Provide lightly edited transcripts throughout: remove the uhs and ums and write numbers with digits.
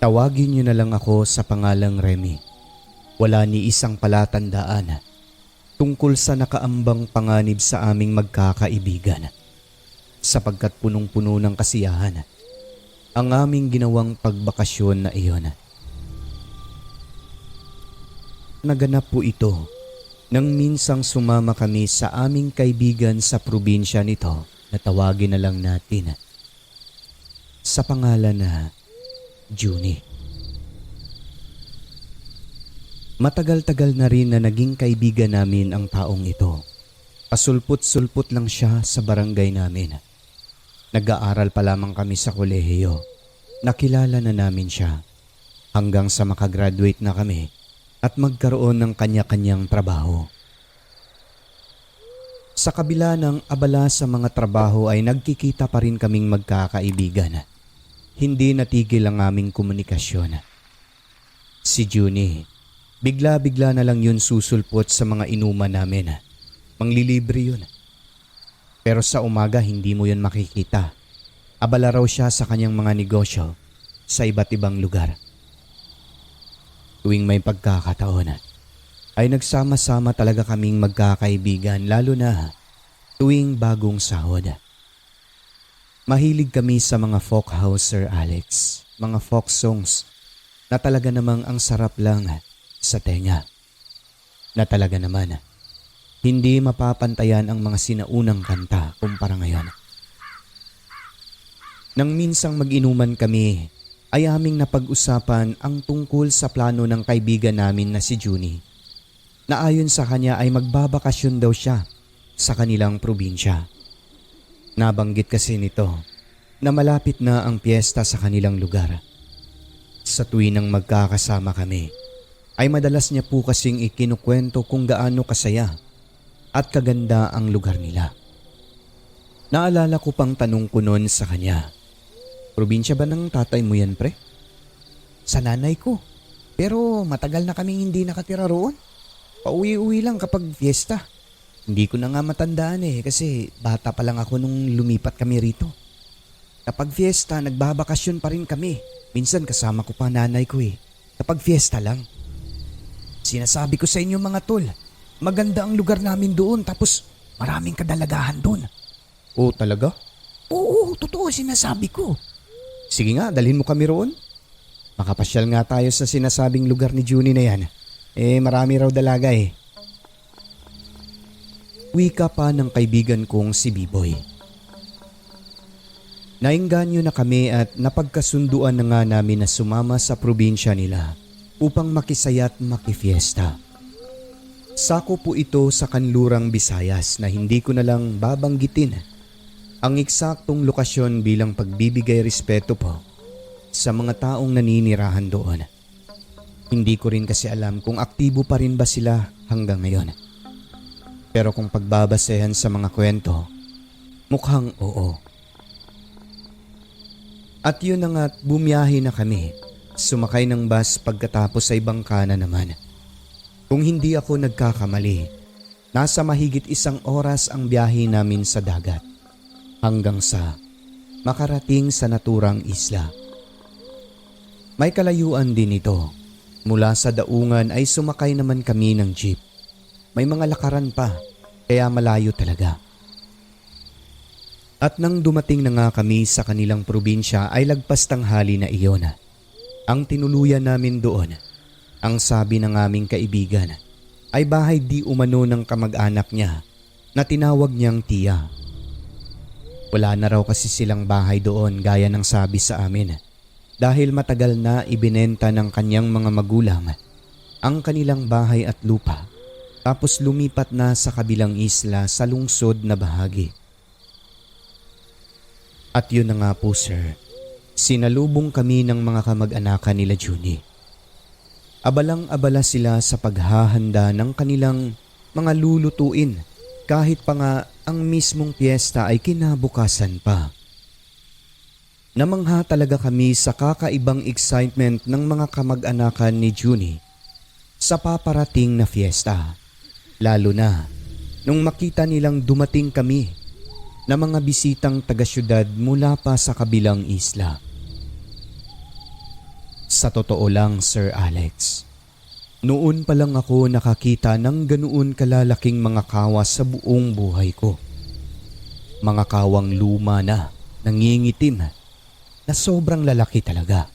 Tawagin niyo na lang ako sa pangalang Remy. Wala ni isang palatandaan tungkol sa nakaambang panganib sa aming magkakaibigan, sapagkat punong-puno ng kasiyahan ang aming ginawang pagbakasyon na iyon. Naganap po ito nang minsang sumama kami sa aming kaibigan sa probinsya nito na tawagin na lang natin sa pangalan na Junie. Matagal-tagal na rin na naging kaibigan namin ang taong ito. Pasulput-sulput lang siya sa barangay namin. Nag-aaral pa lamang kami sa kolehiyo. Nakilala na namin siya hanggang sa makagraduate na kami at magkaroon ng kanya-kanyang trabaho. Sa kabila ng abala sa mga trabaho ay nagkikita pa rin kaming magkakaibigan. Hindi natigil ang aming komunikasyon. Si Junie, bigla-bigla na lang yun susulpot sa mga inuman namin. Manglilibre yun. Pero sa umaga hindi mo yun makikita. Abala raw siya sa kanyang mga negosyo sa iba't ibang lugar. Tuwing may pagkakataon ay nagsama-sama talaga kaming magkakaibigan, lalo na tuwing bagong sahod. Mahilig kami sa mga folk house, Sir Alex. Mga folk songs na talaga namang ang sarap lang sa tenga. Na talaga naman hindi mapapantayan ang mga sinaunang kanta kumpara ngayon. Nang minsang mag-inuman kami ay aming napag-usapan ang tungkol sa plano ng kaibigan namin na si Junie, na ayon sa kanya ay magbabakasyon daw siya sa kanilang probinsya. Nabanggit kasi nito na malapit na ang piyesta sa kanilang lugar. Sa tuwinang magkakasama kami ay madalas niya po kasing ikinukwento kung gaano kasaya at kaganda ang lugar nila. Naalala ko pang tanong ko noon sa kanya, "Probinsya ba ng tatay mo yan, pre?" Sa nanay ko. Pero matagal na kaming hindi nakatira roon. Pauwi-uwi lang kapag fiesta. Hindi ko na nga matandaan kasi bata pa lang ako nung lumipat kami rito. Kapag fiesta, nagbabakasyon pa rin kami. Minsan kasama ko pa nanay ko Kapag fiesta lang. Sinasabi ko sa inyo mga tol, maganda ang lugar namin doon tapos maraming kadalagahan doon. Oh, talaga? Oo, totoo sinasabi ko. Sige nga, dalhin mo kami roon. Makapasyal nga tayo sa sinasabing lugar ni Junie na yan. Marami raw dalaga Wika pa ng kaibigan kong si B-Boy. Nainganyo na kami at napagkasunduan na nga namin na sumama sa probinsya nila upang makisaya at makifiesta. Sako po ito sa kanlurang Visayas na hindi ko na lang babanggitin ang eksaktong lokasyon bilang pagbibigay respeto po sa mga taong naninirahan doon. Hindi ko rin kasi alam kung aktibo pa rin ba sila hanggang ngayon. Pero kung pagbabasehan sa mga kwento, mukhang oo. At yun na nga't bumiyahe na kami. Sumakay ng bus pagkatapos ay bangka na naman. Kung hindi ako nagkakamali, nasa mahigit 1 oras ang biyahe namin sa dagat hanggang sa makarating sa naturang isla. May kalayuan din ito. Mula sa daungan ay sumakay naman kami ng jeep. May mga lakaran pa, kaya malayo talaga. At nang dumating na nga kami sa kanilang probinsya ay lagpas tanghali na iyon. Ang tinuluyan namin doon, ang sabi ng aming kaibigan, ay bahay di umano ng kamag-anak niya na tinawag niyang tiya. Wala na raw kasi silang bahay doon gaya ng sabi sa amin dahil matagal na ibinenta ng kanyang mga magulang ang kanilang bahay at lupa tapos lumipat na sa kabilang isla sa lungsod na bahagi. At yun na nga po sir, sinalubong kami ng mga kamag-anakan nila Junie. Abalang-abala sila sa paghahanda ng kanilang mga lulutuin kahit pa nga ang mismong piyesta ay kinabukasan pa. Namangha talaga kami sa kakaibang excitement ng mga kamag-anakan ni Junie sa paparating na fiesta. Lalo na nung makita nilang dumating kami na mga bisitang taga-syudad mula pa sa kabilang isla. Sa totoo lang, Sir Alex, noon pa lang ako nakakita ng ganoon kalalaking mga kawa sa buong buhay ko. Mga kawang luma na, nangingitim, na sobrang lalaki talaga.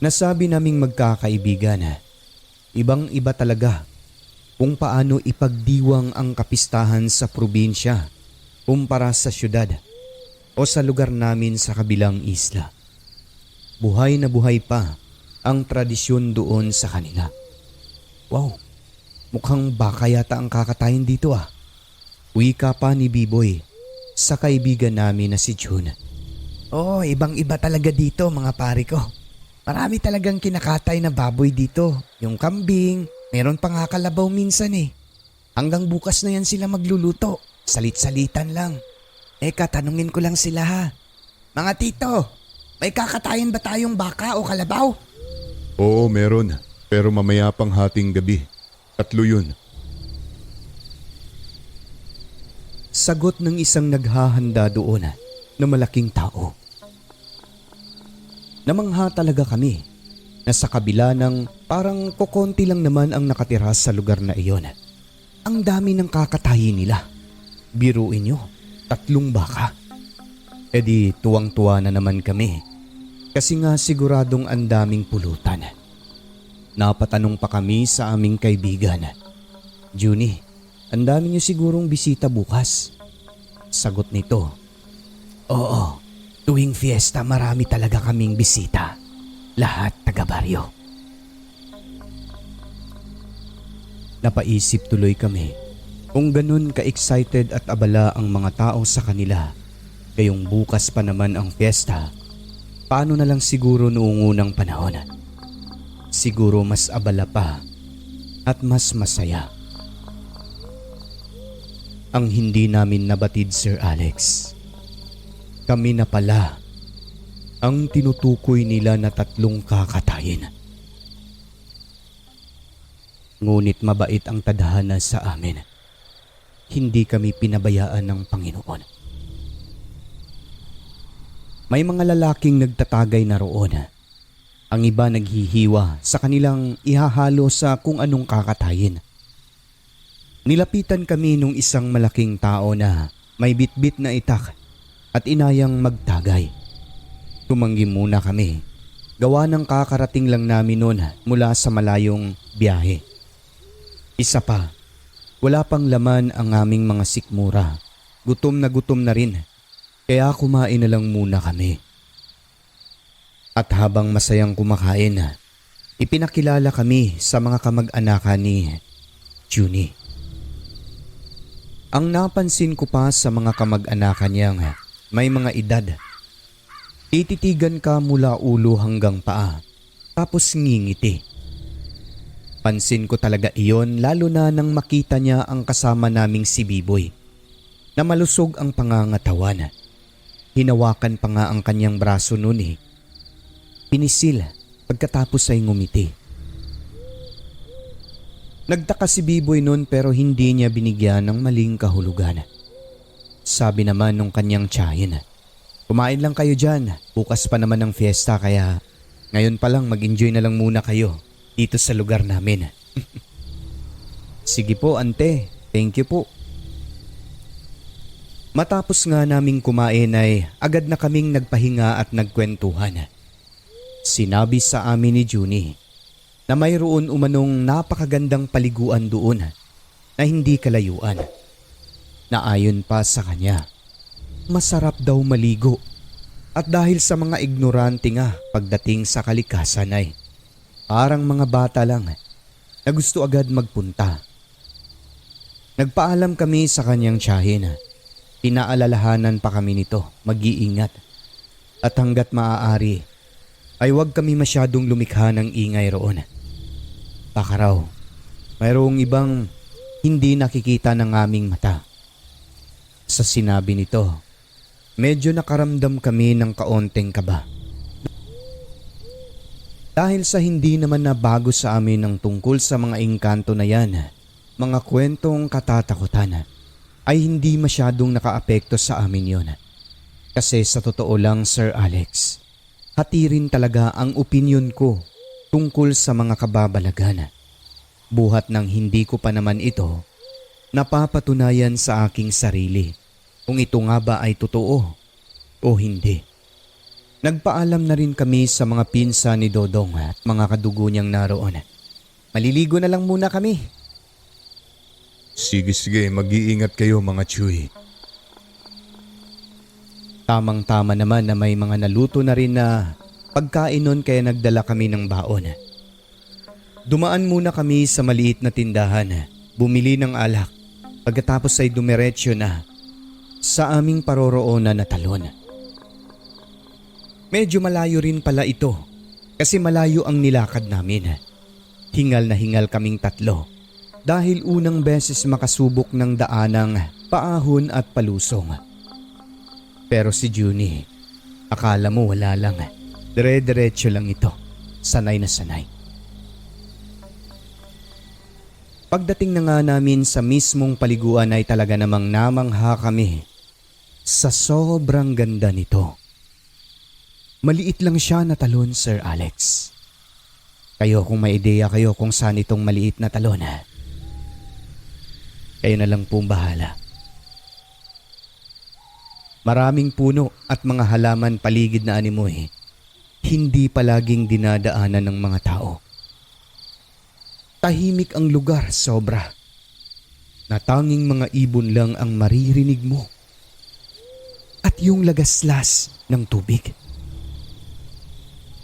Nasabi naming magkakaibigan, ibang-iba talaga kung paano ipagdiwang ang kapistahan sa probinsya kumpara sa syudad o sa lugar namin sa kabilang isla. Buhay na buhay pa ang tradisyon doon sa kanila. Wow, mukhang baka yata ang kakatayin dito ah. Wika pa ni B-Boy sa kaibigan namin na si June. Oo, ibang-iba talaga dito mga pare ko. Marami talagang kinakatay na baboy dito. Yung kambing, meron pa nga kalabaw minsan eh. Hanggang bukas na yan sila magluluto. Salit-salitan lang. Tanungin ko lang sila ha. Mga tito, may kakatayin ba tayong baka o kalabaw? Oo, meron. Pero mamaya pang hating gabi. 3 yun. Sagot ng isang naghahanda doon na malaking tao. Namangha talaga kami na sa kabila ng parang kokonti lang naman ang nakatira sa lugar na iyon. Ang dami ng kakatayin nila. Biruin nyo, 3 baka. E di tuwang-tuwa na naman kami kasi nga siguradong ang daming pulutan. Napatanong pa kami sa aming kaibigan. Junie, ang dami nyo sigurong bisita bukas. Sagot nito, oo. Tuwing fiesta marami talaga kaming bisita. Lahat taga-baryo. Napaisip tuloy kami kung ganun ka-excited at abala ang mga tao sa kanila. Gayong bukas pa naman ang fiesta. Paano na lang siguro noong unang panahon? Siguro mas abala pa at mas masaya. Ang hindi namin nabatid, Sir Alex. Kami na pala ang tinutukoy nila na 3 kakatayin. Ngunit mabait ang tadhana sa amin. Hindi kami pinabayaan ng Panginoon. May mga lalaking nagtatagay na roon. Ang iba naghihiwa sa kanilang ihahalo sa kung anong kakatayin. Nilapitan kami nung isang malaking tao na may bitbit na itak at inayang magtagay. Tumanggi muna kami. Gawa ng kakarating lang namin noon mula sa malayong biyahe. Isa pa, wala pang laman ang aming mga sikmura. Gutom na rin. Kaya kumain na lang muna kami. At habang masayang kumakain, ipinakilala kami sa mga kamag-anakan ni Junie. Ang napansin ko pa sa mga kamag-anakan niyang may mga edad. Tititigan ka mula ulo hanggang paa, tapos ngingiti. Pansin ko talaga iyon lalo na nang makita niya ang kasama naming si B-Boy, na malusog ang pangangatawan. Hinawakan pa nga ang kanyang braso noon eh. Pinisil pagkatapos ay ngumiti. Nagtaka si B-Boy noon pero hindi niya binigyan ng maling kahulugan. Sabi naman nung kanyang tiyahin, kumain lang kayo dyan, bukas pa naman ang fiesta kaya ngayon pa lang mag-enjoy na lang muna kayo dito sa lugar namin. Sige po ante, thank you po. Matapos nga naming kumain ay agad na kaming nagpahinga at nagkwentuhan. Sinabi sa amin ni Junie na mayroon umanong napakagandang paliguan doon na hindi kalayuan. Na ayon pa sa kanya, masarap daw maligo at dahil sa mga ignorante nga pagdating sa kalikasan ay parang mga bata lang na gusto agad magpunta. Nagpaalam kami sa kanyang tiyahin. Pinaalalahanan pa kami nito mag-iingat at hanggat maaari ay huwag kami masyadong lumikha ng ingay roon. Baka raw, mayroong ibang hindi nakikita ng aming mata. Sa sinabi nito, medyo nakaramdam kami ng kaonting kaba. Dahil sa hindi naman na bago sa amin ang tungkol sa mga engkanto na yan, mga kwentong katatakutan, ay hindi masyadong nakaapekto sa amin yon. Kasi sa totoo lang, Sir Alex, Hati rin talaga ang opinyon ko tungkol sa mga kababalagan. Buhat ng hindi ko pa naman ito napapatunayan sa aking sarili kung ito nga ba ay totoo o hindi. Nagpaalam na rin kami sa mga pinsa ni Dodong at mga kadugo niyang naroon. Maliligo na lang muna kami. Sige, mag-iingat kayo mga Chuy. Tamang-tama naman na may mga naluto na rin na pagkain nun kaya nagdala kami ng baon. Dumaan muna kami sa maliit na tindahan, bumili ng alak, pagkatapos ay dumiretsyo na sa aming paroroonan na talon. Medyo malayo rin pala ito kasi malayo ang nilakad namin. Hingal na hingal kaming tatlo dahil unang beses makasubok ng daanang paahon at palusong. Pero si Junie, akala mo wala lang. Dire-diretso lang ito. Sanay na sanay. Pagdating na nga namin sa mismong paliguan ay talaga namang namangha kami sa sobrang ganda nito. Maliit lang siya na talon, Sir Alex. Kayo kung may ideya kayo kung saan itong maliit na talon, kayo na lang pong bahala. Maraming puno at mga halaman paligid na animoy, hindi palaging dinadaanan ng mga tao. Tahimik ang lugar sobra, na tanging mga ibon lang ang maririnig mo. At yung lagaslas ng tubig.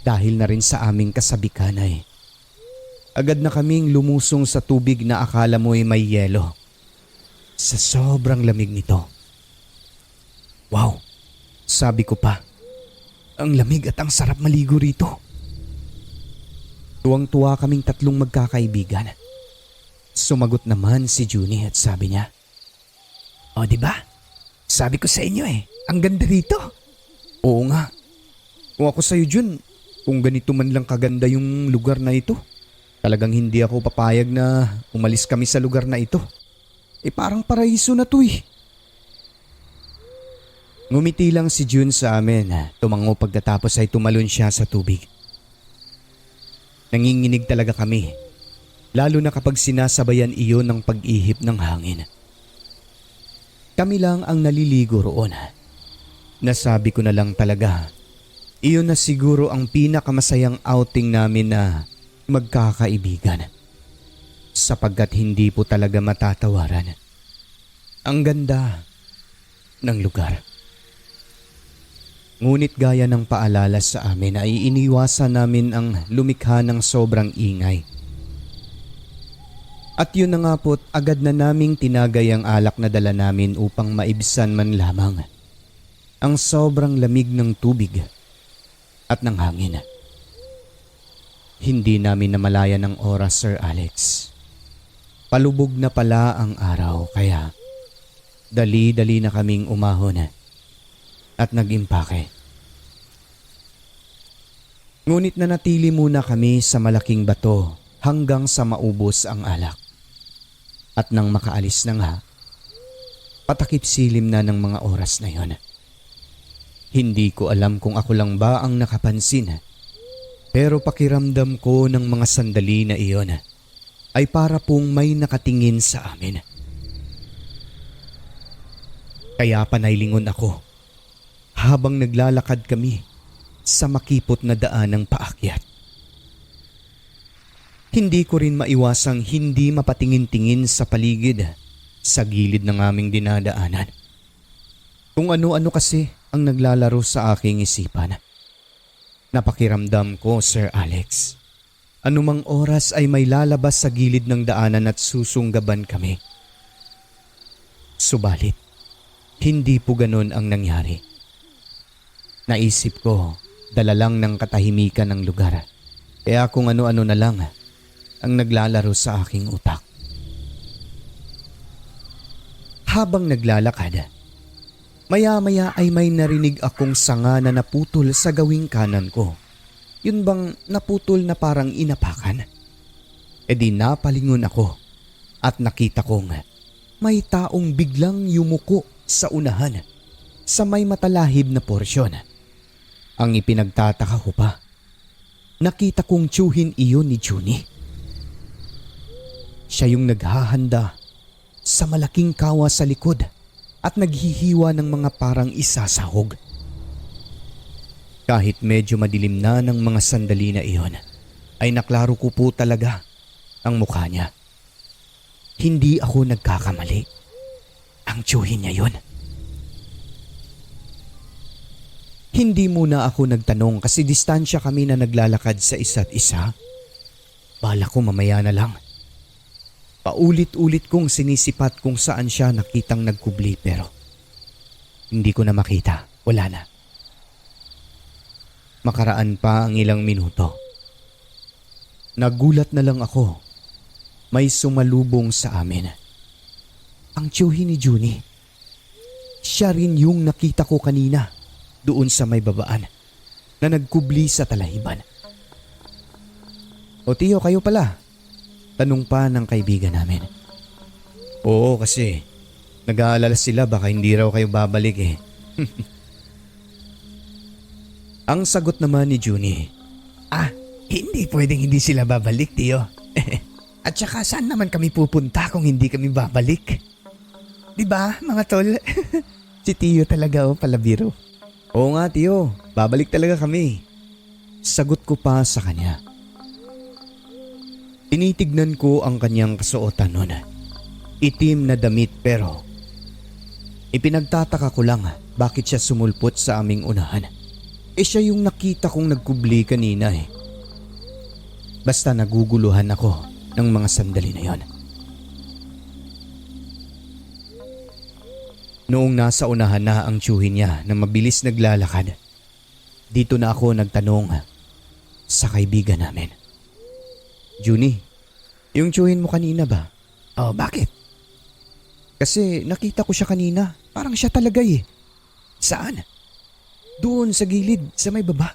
Dahil na rin sa aming kasabikan ay, agad na kaming lumusong sa tubig na akala mo'y may yelo. Sa sobrang lamig nito. Wow, sabi ko pa, ang lamig at ang sarap maligo rito. Tuwang-tuwa kaming tatlong magkakaibigan. Sumagot naman si Junie at sabi niya, "O diba? Sabi ko sa inyo ang ganda rito." Oo nga, kung ako sa'yo Jun, kung ganito man lang kaganda yung lugar na ito, talagang hindi ako papayag na umalis kami sa lugar na ito. Parang paraiso na to . Ngumiti lang si June sa amin. Tumango pagkatapos ay tumalon siya sa tubig. Nanginginig talaga kami, lalo na kapag sinasabayan iyon ng pag-ihip ng hangin. Kami lang ang naliligo roon. Nasabi ko na lang talaga, iyon na siguro ang pinakamasayang outing namin na magkakaibigan. Sapagkat hindi po talaga matatawaran. Ang ganda ng lugar. Ngunit gaya ng paalala sa amin ay iniwasan namin ang lumikha ng sobrang ingay. At yun na nga po't agad na naming tinagay ang alak na dala namin upang maibsan man lamang ang sobrang lamig ng tubig at ng hangin. Hindi namin namalayan ng oras, Sir Alex. Palubog na pala ang araw kaya dali-dali na kaming umahon at nag-impake. Ngunit nanatili muna kami sa malaking bato hanggang sa maubos ang alak. At nang makaalis na nga, patakip silim na ng mga oras na yon. Hindi ko alam kung ako lang ba ang nakapansin, pero pakiramdam ko ng mga sandali na iyon ay para pong may nakatingin sa amin. Kaya panaylingon ako habang naglalakad kami sa makipot na daan ng paakyat. Hindi ko rin maiwasang hindi mapatingin-tingin sa paligid sa gilid ng aming dinadaanan. Kung ano-ano kasi ang naglalaro sa aking isipan. Napakiramdam ko, Sir Alex, anumang oras ay may lalabas sa gilid ng daanan at susunggaban kami. Subalit, hindi po ganon ang nangyari. Naisip ko, dala lang ng katahimikan ng lugar. Kaya kung ano-ano na lang ang naglalaro sa aking utak. Habang naglalakad, maya-maya ay may narinig akong sanga na naputol sa gawing kanan ko. Yun bang naputol na parang inapakan? Di napalingon ako at nakita kong may taong biglang yumuko sa unahan sa may matalahib na porsyon. Ang ipinagtataka ko pa, nakita kong tiyuhin iyon ni Junie. Siya yung naghahanda sa malaking kawa sa likod at naghihiwa ng mga parang isasahog. Kahit medyo madilim na ng mga sandali na iyon, ay naklaro ko po talaga ang mukha niya. Hindi ako nagkakamali. Ang tiyuhin niya yun. Hindi muna ako nagtanong kasi distansya kami na naglalakad sa isa't isa. Bala ko mamaya na lang. Paulit-ulit kong sinisipat kung saan siya nakitang nagkubli pero hindi ko na makita. Wala na. Makaraan pa ang ilang minuto. Nagulat na lang ako. May sumalubong sa amin. Ang tiyuhin ni Junie. Siya rin yung nakita ko kanina doon sa may babaan na nagkubli sa talahiban. O tiyo, kayo pala? Tanong pa ng kaibigan namin. Oo, kasi nag-aalala sila baka hindi raw kayo babalik eh. Ang sagot naman ni Junie. Hindi pwedeng hindi sila babalik, tiyo. At saka saan naman kami pupunta kung hindi kami babalik? Diba, mga tol? Si tiyo talaga palabiro. Oo nga tiyo, babalik talaga kami. Sagot ko pa sa kanya. Tinitignan ko ang kanyang kasuotan noon. Itim na damit pero ipinagtataka ko lang bakit siya sumulpot sa aming unahan. Siya yung nakita kong nagkubli kanina eh. Basta naguguluhan ako ng mga sandali na yon. Noong nasa unahan na ang tiyuhin niya na mabilis naglalakad, dito na ako nagtanong sa kaibigan namin. Junie, yung tiyuhin mo kanina ba? Oh, bakit? Kasi nakita ko siya kanina. Parang siya talaga eh. Saan? Doon sa gilid, sa may baba.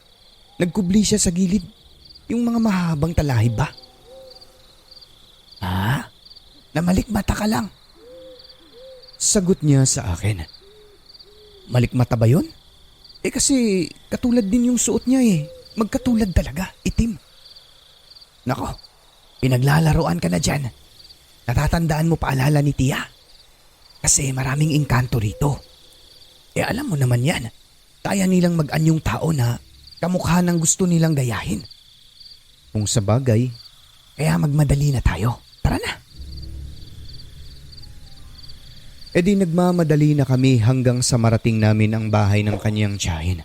Nagkubli siya sa gilid. Yung mga mahabang talahib ba? Namalikmata ka lang. Sagot niya sa akin. Malikmata ba yun? Kasi katulad din yung suot niya eh. Magkatulad talaga, itim. Nako, pinaglalaroan ka na dyan. Natatandaan mo paalala ni Tia? Kasi maraming engkanto rito. Alam mo naman yan. Kaya nilang mag-anyong tao na kamukha ng gusto nilang gayahin. Kung sa bagay, Kaya magmadali na tayo. Tara na. di nagmamadali na kami hanggang sa marating namin ang bahay ng kanyang tiyahin.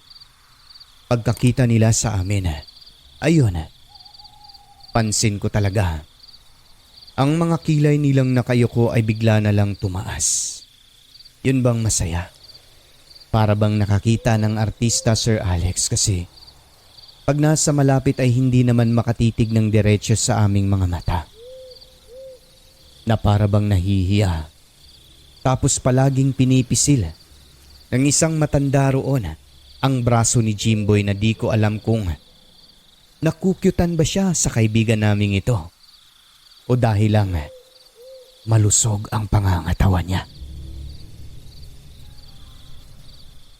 Pagkakita nila sa amin, ayun, pansin ko talaga. Ang mga kilay nilang nakayuko ay bigla na lang tumaas. Yun bang masaya? Para bang nakakita ng artista, Sir Alex, kasi pag nasa malapit ay hindi naman makatitig ng diretso sa aming mga mata. Na para bang nahihiya. Tapos palaging pinipisil ng isang matanda roon ang braso ni Jimboy na di ko alam kung nakukyutan ba siya sa kaibigan naming ito o dahil lang malusog ang pangangatawan niya.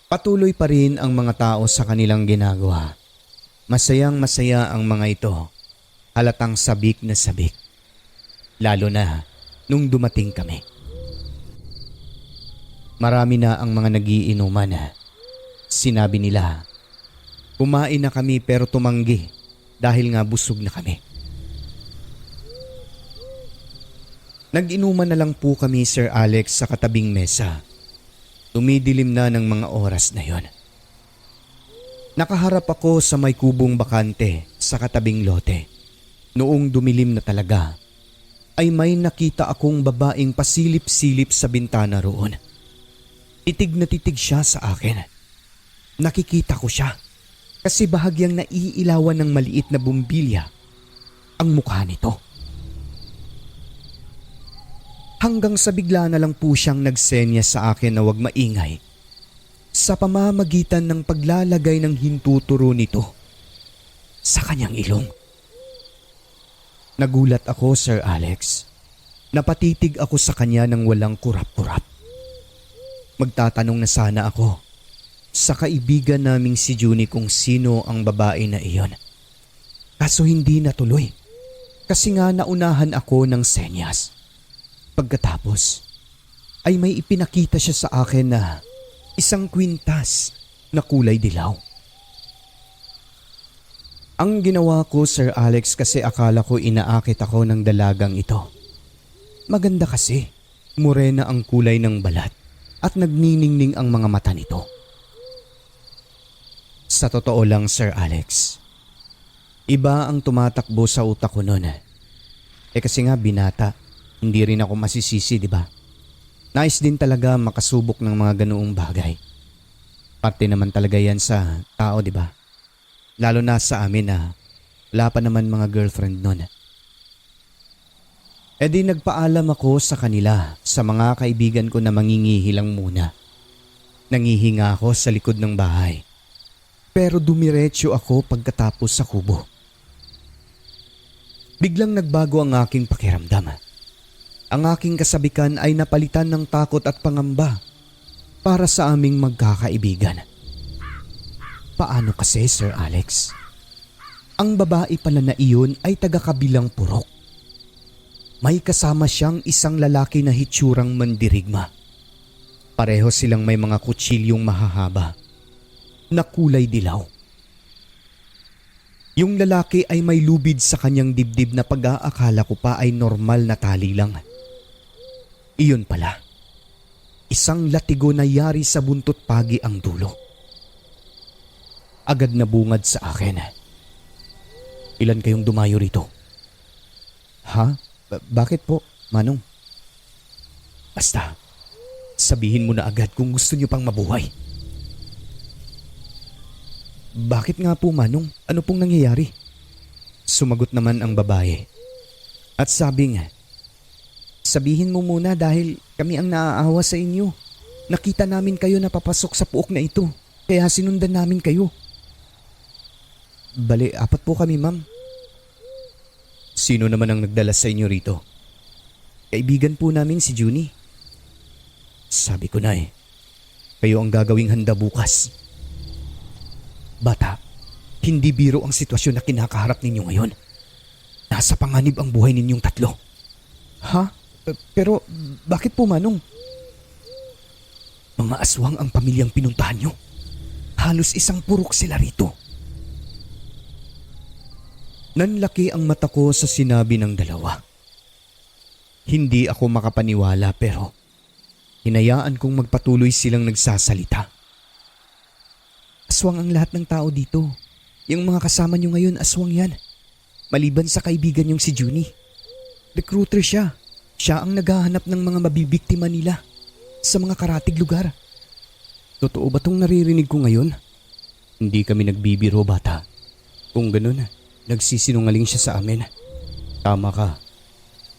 Patuloy pa rin ang mga tao sa kanilang ginagawa. Masayang masaya ang mga ito. Halatang sabik na sabik. Lalo na nung dumating kami. Marami na ang mga nagiinuman. Sinabi nila, kumain na kami pero tumanggi dahil nga busog na kami. Nag-inuman na lang po kami, Sir Alex, sa katabing mesa. Tumidilim na ng mga oras na yon. Nakaharap ako sa may kubong bakante sa katabing lote. Noong dumilim na talaga, ay may nakita akong babaeng pasilip-silip sa bintana roon. Titig na titig siya sa akin. Nakikita ko siya kasi bahagyang naiilawan ng maliit na bumbilya ang mukha nito. Hanggang sa bigla na lang po siyang nagsenya sa akin na huwag maingay sa pamamagitan ng paglalagay ng hintuturo nito sa kanyang ilong. Nagulat ako, Sir Alex. Napatitig ako sa kanya ng walang kurap-kurap. Magtatanong na sana ako sa kaibigan naming si Junie kung sino ang babae na iyon. Kaso hindi natuloy kasi nga naunahan ako ng senyas. Pagkatapos ay may ipinakita siya sa akin na isang kwintas na kulay dilaw. Ang ginawa ko, Sir Alex, kasi akala ko inaakit ako ng dalagang ito. Maganda kasi, morena ang kulay ng balat at nagniningning ang mga mata nito. Sa totoo lang, Sir Alex, iba ang tumatakbo sa utak ko noon. Kasi nga binata, hindi rin ako masisisi, di ba? Nais din talaga makasubok ng mga ganoong bagay. Parte naman talaga yan sa tao, di ba? Lalo na sa amin na wala pa naman mga girlfriend noon. Di nagpaalam ako sa kanila, sa mga kaibigan ko na mangingihilang muna. Nangihinga ako sa likod ng bahay. Pero dumiretso ako pagkatapos sa kubo. Biglang nagbago ang aking pakiramdam. Ang aking kasabikan ay napalitan ng takot at pangamba para sa aming magkakaibigan. Paano kasi, Sir Alex? Ang babae pala na iyon ay taga-kabilang purok. May kasama siyang isang lalaki na hitsurang mandirigma. Pareho silang may mga kutsilyong mahahaba na kulay dilaw. Yung lalaki ay may lubid sa kanyang dibdib na pag-aakala ko pa ay normal na tali lang. Iyon pala, isang latigo na yari sa buntot pagi ang dulo. Agad na bungad sa akin. Ilan kayong dumayo rito? Ha? Bakit po, Manong? Basta, sabihin mo na agad kung gusto niyo pang mabuhay. Bakit nga po, Manong? Ano pong nangyayari? Sumagot naman ang babae. At sabi nga, sabihin mo muna dahil kami ang naaawa sa inyo. Nakita namin kayo napapasok sa puok na ito, kaya sinundan namin kayo. Bale, 4 po kami, ma'am. Sino naman ang nagdala sa inyo rito? Kaibigan po namin si Junie. Sabi ko na kayo ang gagawing handa bukas. Bata, hindi biro ang sitwasyon na kinakaharap ninyo ngayon. Nasa panganib ang buhay ninyong 3. Ha? Pero bakit po, Manong? Mga aswang ang pamilyang pinuntahan nyo. Halos isang purok sila rito. Nanlaki ang mata ko sa sinabi ng dalawa. Hindi ako makapaniwala pero hinayaan kong magpatuloy silang nagsasalita. Aswang ang lahat ng tao dito. Yung mga kasama nyo ngayon, aswang yan. Maliban sa kaibigan nyong si Junie. Recruiter siya. Siya ang naghahanap ng mga mabibiktima nila sa mga karatig lugar. Totoo ba tong naririnig ko ngayon? Hindi kami nagbibiro, bata. Kung ganun, nagsisinungaling siya sa amin. Tama ka.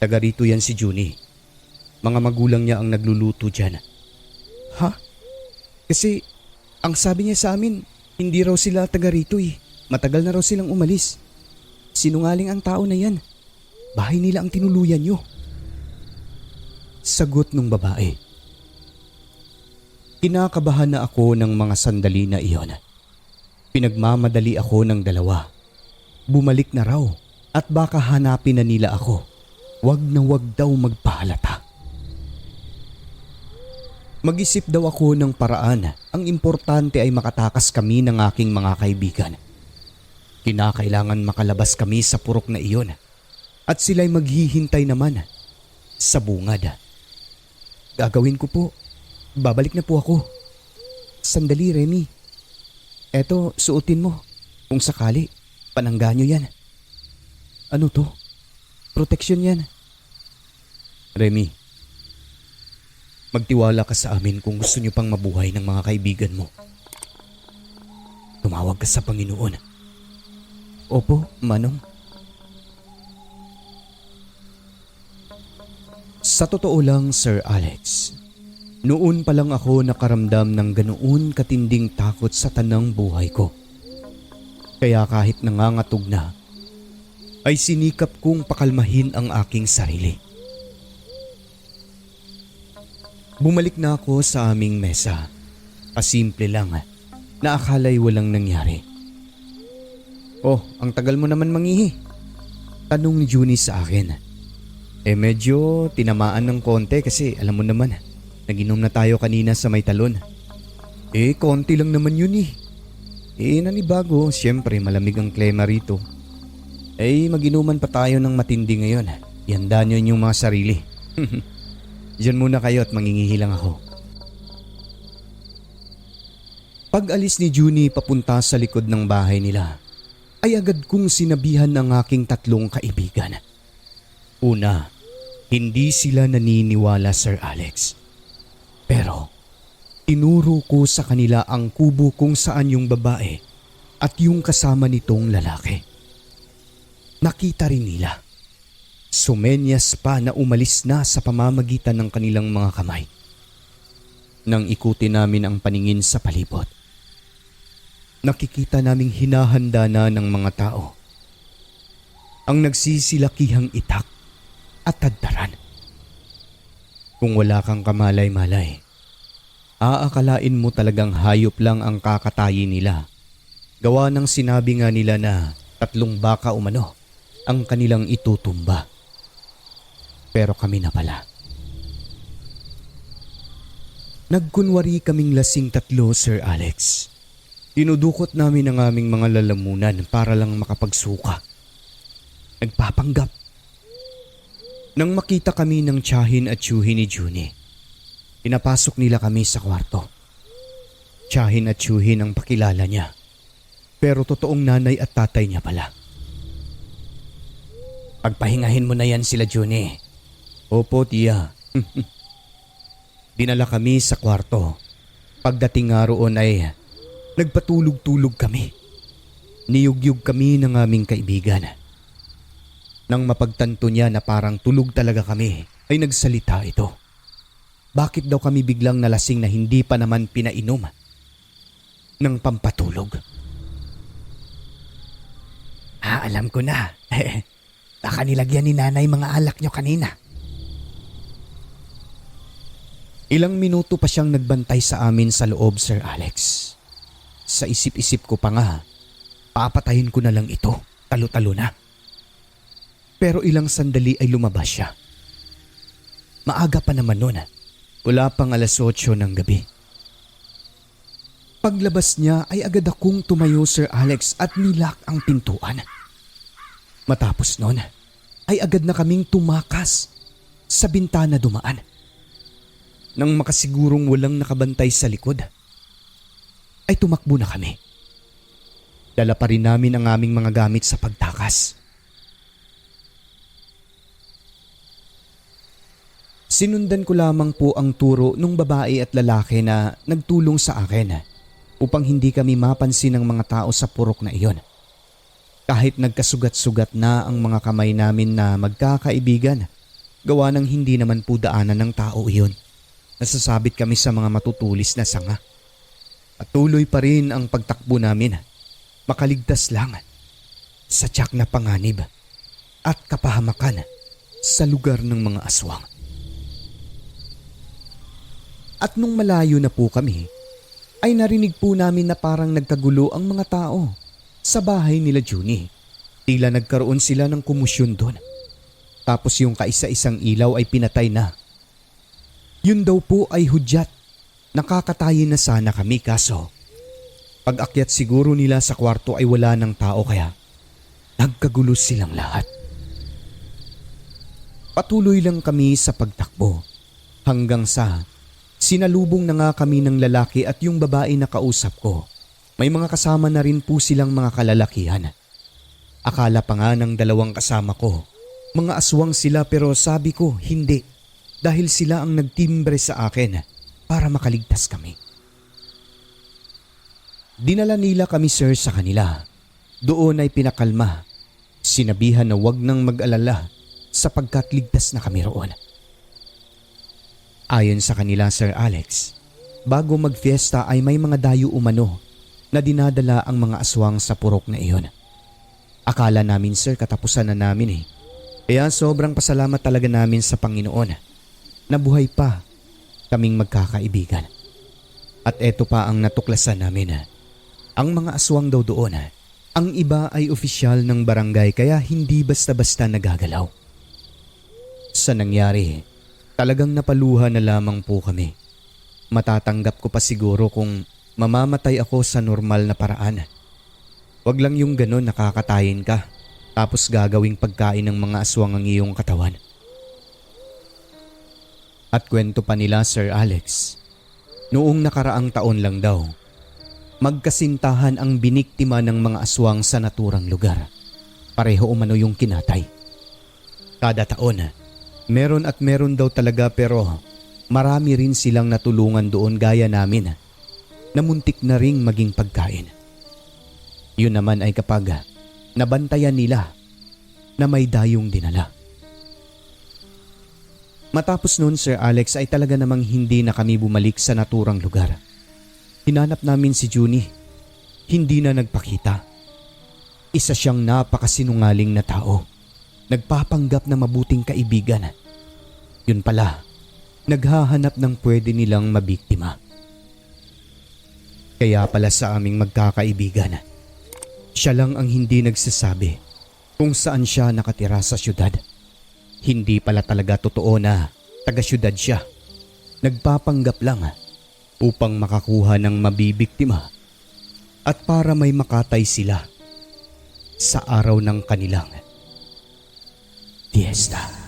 Taga rito yan si Junie. Mga magulang niya ang nagluluto dyan. Ha? Kasi ang sabi niya sa amin, hindi raw sila taga rito Matagal na raw silang umalis. Sinungaling ang tao na yan. Bahay nila ang tinuluyan nyo. Sagot ng babae. Kinakabahan na ako ng mga sandali na iyon. Pinagmamadali ako ng dalawa. Bumalik na raw at baka hanapin na nila ako. Wag na wag daw magpahalata. Mag-isip daw ako ng paraan. Ang importante ay makatakas kami ng aking mga kaibigan. Kinakailangan makalabas kami sa purok na iyon. At sila'y maghihintay naman sa bungad. Gagawin ko po. Babalik na po ako. Sandali, Remy. Eto, suotin mo. Kung sakali, panangga nyo yan. Ano to? Protection yan. Remy, magtiwala ka sa amin kung gusto nyo pang mabuhay ng mga kaibigan mo. Tumawag ka sa Panginoon. Opo, Manong. Sa totoo lang, Sir Alex, noon pa lang ako nakaramdam ng ganoon katinding takot sa tanang buhay ko. Kaya kahit nangangatog na, ay sinikap kong pakalmahin ang aking sarili. Bumalik na ako sa aming mesa. Pasimple lang na akala'y walang nangyari. "Oh, ang tagal mo naman mangihi," tanong ni Junie sa akin. Medyo tinamaan ng konti kasi alam mo naman, nag-inom na tayo kanina sa may talon. Konti lang naman yun eh. Nanibago, siyempre malamig ang klima rito. Mag-inuman pa tayo ng matindi ngayon. Ihanda nyo yung mga sarili. Diyan muna kayo at mangingihi lang ako. Pag-alis ni Junie papunta sa likod ng bahay nila, ay agad kong sinabihan ng aking tatlong kaibigan. Una, hindi sila naniniwala, Sir Alex. Pero tinuro ko sa kanila ang kubo kung saan yung babae at yung kasama nitong lalaki. Nakita rin nila. Sumenyas pa na umalis na sa pamamagitan ng kanilang mga kamay. Nang ikutin namin ang paningin sa palibot, nakikita naming hinahanda na ng mga tao ang nagsisilakihang itak at tadtaran. Kung wala kang kamalay-malay, aakalain mo talagang hayop lang ang kakatayin nila. Gawa ng sinabi nga nila na 3 baka umano ang kanilang itutumba. Pero kami na pala. Nagkunwari kaming lasing 3, Sir Alex. Dinudukot namin ang aming mga lalamunan para lang makapagsuka. Nagpapanggap. Nang makita kami ng tiyahin at tiyuhin ni Junie, pinapasok nila kami sa kwarto. Tiyahin at tiyuhin ang pakilala niya, pero totoong nanay at tatay niya pala. "Pagpahingahin mo na yan sila, Junie." "Opo, tiya." Dinala kami sa kwarto. Pagdating nga roon ay nagpatulog-tulog kami. Niyugyug kami ng aming kaibigan. Nang mapagtanto niya na parang tulog talaga kami, ay nagsalita ito. Bakit daw kami biglang nalasing na hindi pa naman pinainom ng pampatulog? Alam ko na. Baka nilagyan ni nanay mga alak nyo kanina. Ilang minuto pa siyang nagbantay sa amin sa loob, Sir Alex. Sa isip-isip ko pa nga, papatayin ko na lang ito, talo-talo na. Pero ilang sandali ay lumabas siya. Maaga pa naman noon, wala pang 8:00 ng gabi. Paglabas niya ay agad akong tumayo, Sir Alex, at nilak ang pintuan. Matapos noon, ay agad na kaming tumakas sa bintana dumaan. Nang makasigurong walang nakabantay sa likod, ay tumakbo na kami. Dala pa rin namin ang aming mga gamit sa pagtakas. Sinundan ko lamang po ang turo ng babae at lalaki na nagtulong sa akin upang hindi kami mapansin ng mga tao sa purok na iyon. Kahit nagkasugat-sugat na ang mga kamay namin na magkakaibigan, gawa ng hindi naman po daanan ng tao iyon. Nasasabit kami sa mga matutulis na sanga. At tuloy pa rin ang pagtakbo namin, makaligtas lang sa tiyak na panganib at kapahamakan sa lugar ng mga aswang. At nung malayo na po kami, ay narinig po namin na parang nagkagulo ang mga tao sa bahay nila Junie. Tila nagkaroon sila ng kumusyon doon. Tapos yung kaisa-isang ilaw ay pinatay na. Yun daw po ay hudyat. Nakakatayin na sana kami kaso pag-akyat siguro nila sa kwarto ay wala ng tao kaya nagkagulo silang lahat. Patuloy lang kami sa pagtakbo hanggang sa sinalubong na nga kami ng lalaki at yung babae na kausap ko. May mga kasama na rin po silang mga kalalakihan. Akala pa nga ng 2 kasama ko, mga aswang sila, pero sabi ko hindi dahil sila ang nagtimbre sa akin para makaligtas kami. Dinala nila kami, sir, sa kanila. Doon ay pinakalma. Sinabihan na wag nang mag-alala sapagkat ligtas na kami roon. Ayon sa kanila, Sir Alex, bago magfiesta ay may mga dayo umano na dinadala ang mga aswang sa purok na iyon. Akala namin, sir, katapusan na namin eh. Kaya sobrang pasalamat talaga namin sa Panginoon na buhay pa kaming magkakaibigan. At eto pa ang natuklasan namin. Ang mga aswang daw doon, ang iba ay opisyal ng barangay kaya hindi basta-basta nagagalaw. Sa nangyari, talagang napaluha na lamang po kami. Matatanggap ko pa siguro kung mamamatay ako sa normal na paraan. Wag lang yung ganon nakakatayin ka tapos gagawing pagkain ng mga aswang ang iyong katawan. At kwento pa nila Sir Alex, noong nakaraang taon lang daw, magkasintahan ang biniktima ng mga aswang sa naturang lugar. Pareho umano yung kinatay. Kada taon, meron at meron daw talaga pero marami rin silang natulungan doon gaya namin na muntik na ring maging pagkain. Yun naman ay kapag nabantayan nila na may dayong dinala. Matapos noon Sir Alex ay talaga namang hindi na kami bumalik sa naturang lugar. Hinanap namin si Junie. Hindi na nagpakita. Isa siyang napakasinungaling na tao. Nagpapanggap na mabuting kaibigan. Yun pala, naghahanap ng pwede nilang mabiktima. Kaya pala sa aming magkakaibigan, siya lang ang hindi nagsasabi kung saan siya nakatira sa syudad. Hindi pala talaga totoo na taga-syudad siya. Nagpapanggap lang upang makakuha ng mabibiktima at para may makatay sila sa araw ng kanilang fiesta.